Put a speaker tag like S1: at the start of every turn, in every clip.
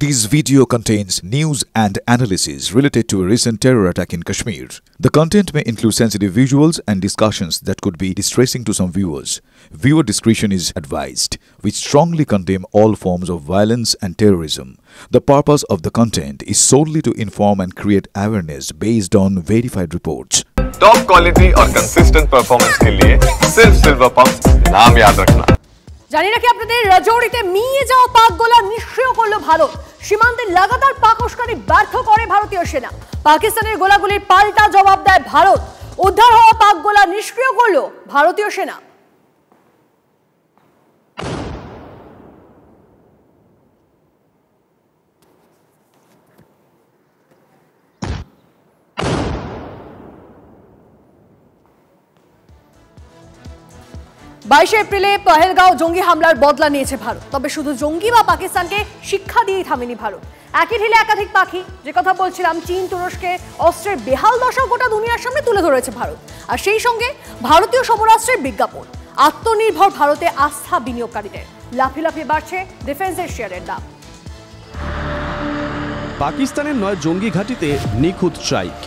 S1: This video contains news and analysis related to a recent terror attack in Kashmir. The content may include sensitive visuals and discussions that could be distressing to some viewers. Viewer discretion is advised. We strongly condemn all forms of violence and terrorism. The purpose of the content is solely to inform and create awareness based on verified reports.
S2: Top quality और consistent performance के लिए सिर्फ silver pump नाम याद रखना।
S3: জানি নাকি আপনাদের রাজৌরিতে মিয়ে যাওয়া পাক গোলা নিষ্ক্রিয় করলো ভারত। সীমান্তে লাগাতার পাক উস্কানি ব্যর্থ করে ভারতীয় সেনা। পাকিস্তানের গোলাগুলির পাল্টা জবাব দেয় ভারত। উদ্ধার হওয়া পাক গোলা নিষ্ক্রিয় করলো ভারতীয় সেনা। এপ্রিলে পহেলগাঁও জঙ্গি হামলার বদলা নিয়েছে ভারত। তবে শুধু জঙ্গি বা পাকিস্তানকে শিক্ষা দিয়েই থামেনি ভারত। একই ঢিলে একাধিক পাখি, যে কথা বলছিলাম, চীন তুরস্কে অস্ত্রের বেহাল দশা গোটা দুনিয়ার সামনে তুলে ধরেছে ভারত। আর সেই সঙ্গে ভারতীয় সমরাস্ত্রের বিজ্ঞাপন। আত্মনির্ভর ভারতে আস্থা বিনিয়োগকারীদের। লাফিয়ে লাফিয়ে বাড়ছে ডিফেন্সের শেয়ারের দাম।
S4: পাকিস্তানের 9 জঙ্গি ঘাঁটিতে নিখুঁত স্ট্রাইক।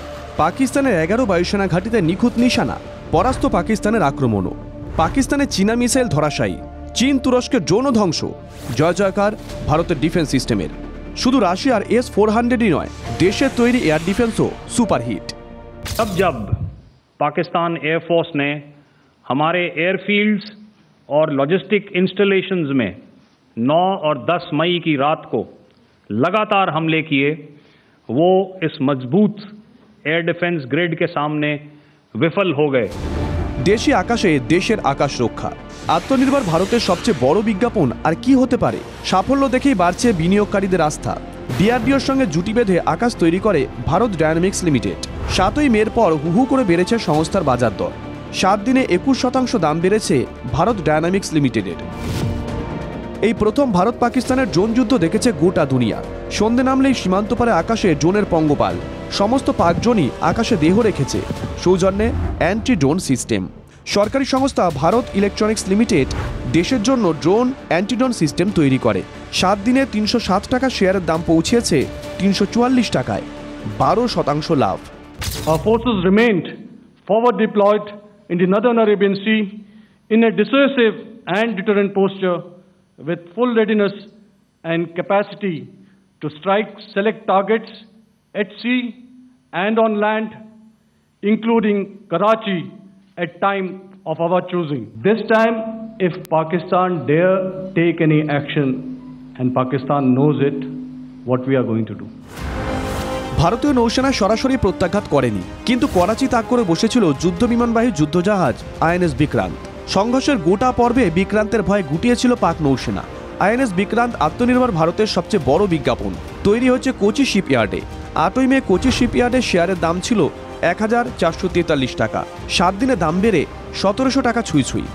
S4: পাকিস্তানের 11 বায়ুসেনা ঘাঁটিতে নিখুঁত নিশানা। পরাস্ত পাকিস্তানের আক্রমণও। পাকিস্তানে চীনা মিসাইল ধরাশায়ী। চীন তুরস্কের যৌন ধ্বংস। জয় জয়কার ভারতের ডিফেন্স সিস্টেমের। শুধু রাশিয়ার S-400ই নয়, দেশের তৈরি এয়ার ডিফেন্সও সুপারহিট।
S5: जब पाकिस्तान एयरफोर्स ने हमारे एयरफील्ड्स और लॉजिस्टिक इंस्टॉलेशंस में 9 और 10 मई की रात को लगातार हमले किए, वो इस मजबूत एयर डिफेंस ग्रिड के सामने विफल हो गए।
S4: দেশি আকাশে দেশের আকাশ রক্ষা। আত্মনির্ভর ভারতের সবচেয়ে বড় বিজ্ঞাপন আর কি হতে পারে? সাফল্য দেখেই বাড়ছে বিনিয়োগকারীদের আস্থা। ডিআরডিওর সঙ্গে জুটি বেঁধে আকাশ তৈরি করে ভারত ডায়নামিক্স লিমিটেড। 7ই মের পর হু করে বেড়েছে সংস্থার বাজার দর। 7 দিনে 21% দাম বেড়েছে ভারত ডায়নামিক্স লিমিটেডের। এই প্রথম ভারত পাকিস্তানের ড্রোন যুদ্ধ দেখেছে গোটা দুনিয়া। সন্ধে নামলেই সীমান্ত পারে আকাশে ড্রোনের পঙ্গপাল। সমস্ত পাক ড্রোনই আকাশে দেহ রেখেছে। সৌজন্যে অ্যান্টি ড্রোন সিস্টেম। সরকারি সংস্থা ভারত ইলেকট্রনিক্স লিমিটেড দেশের জন্য ড্রোন অ্যান্টি ড্রোন সিস্টেম তৈরি করে। 7 দিনে 307 টাকা শেয়ারের দাম পৌঁছেছে 344 টাকায়। 12% লাভ।
S6: Our forces remained forward deployed in the Northern Arabian Sea in a dissuasive and deterrent posture with full readiness and capacity to strike select targets at sea and on land, including Karachi at time of our choosing. This time, if Pakistan dare take any action, and Pakistan knows it, what we are going to do.
S4: ভারতীয় নৌসেনা সরাসরি প্রত্যাঘাত করেনি, কিন্তু করাচি তাক করে বসেছিল যুদ্ধ বিমানবাহী যুদ্ধজাহাজ INS বিক্রান্ত। সংঘর্ষের গোটা পর্বে বিক্রান্তের ভয়ে গুটিয়েছিল পাক নৌসেনা। INS বিক্রান্ত আত্মনির্ভর ভারতের সবচেয়ে বড় বিজ্ঞাপন। তৈরি হচ্ছে কোচি শিপইয়ার্ডে। 8ই মে কোচি শিপইয়ার্ডের শেয়ারের দাম ছিল 1443 টাকা। 7 দিনে দাম বেড়ে 1700 টাকা ছুঁই ছুঁই।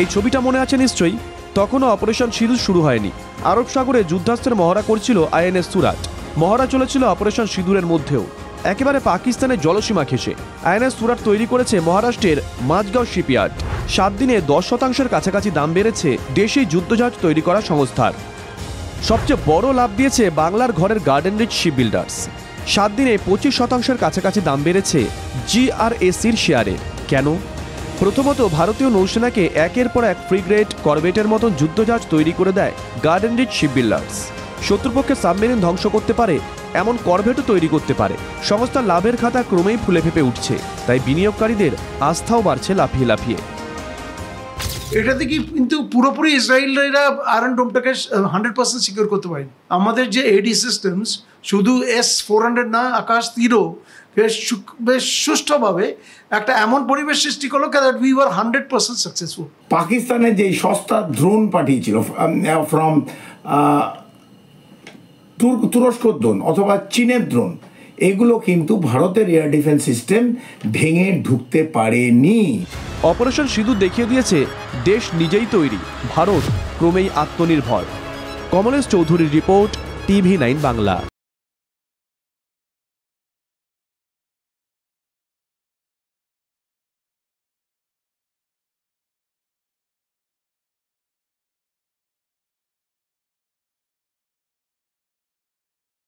S4: এই ছবিটা মনে আছে নিশ্চয়ই। তখনও অপারেশন সিঁদুর শুরু হয়নি। আরব সাগরে যুদ্ধাস্ত্রের মহড়া করছিল INS সুরাট। মহড়া চলেছিল অপারেশন সিঁদুরের মধ্যেও, একেবারে পাকিস্তানের জলসীমা ঘেঁষে। INS সুরাট তৈরি করেছে মহারাষ্ট্রের মাঝগাঁও শিপইয়ার্ড। 7 দিনে 10% কাছাকাছি দাম বেড়েছে দেশি যুদ্ধজাহাজ তৈরি করা সংস্থার। সবচেয়ে বড় লাভ দিয়েছে বাংলার ঘরের গার্ডেন রিচ শিপ বিল্ডার্স। 7 দিনে 25% কাছাকাছি দাম বেড়েছে GRACর শেয়ারে। কেন? প্রথমত, ভারতীয় নৌসেনাকে একের পর এক ফ্রিগেট, করভেটের মতন যুদ্ধজাহাজ তৈরি করে দেয় গার্ডেন রিচ শিপ বিল্ডার্স। শত্রুপক্ষের সাবমেরিন ধ্বংস করতে পারে, এমন করভেটও তৈরি করতে পারে। সংস্থার লাভের খাতা ক্রমেই ফুলে ফেপে উঠছে, তাই বিনিয়োগকারীদের আস্থাও বাড়ছে লাফিয়ে লাফিয়ে।
S7: এটাতে কি কিন্তু পুরোপুরি ইসরায়েলরা আয়রন ডোমটাকে 100% সিকিউর করতে পারে। আমাদের যে এডি সিস্টেমস, শুধু S-400 না, আকাশ তীরও বেশ সুষ্ঠুভাবে একটা এমন পরিবেশ সৃষ্টি করলো দ্যাট উই ওয়ার 100% সাকসেসফুল।
S8: পাকিস্তানের যে সস্তা ড্রোন পাঠিয়েছিল ফ্রম তুরস্ক ড্রোন অথবা চীনের ড্রোন, এগুলো কিন্তু ভারতের এয়ার ডিফেন্স সিস্টেম ভেঙে ঢুকতে পারেনি।
S4: অপারেশন সিঁদুর দেখিয়ে দিয়েছে দেশ নিজেই তৈরি, ভারত ক্রমেই আত্মনির্ভর। কমলেশ চৌধুরীর রিপোর্ট, TV9 বাংলা।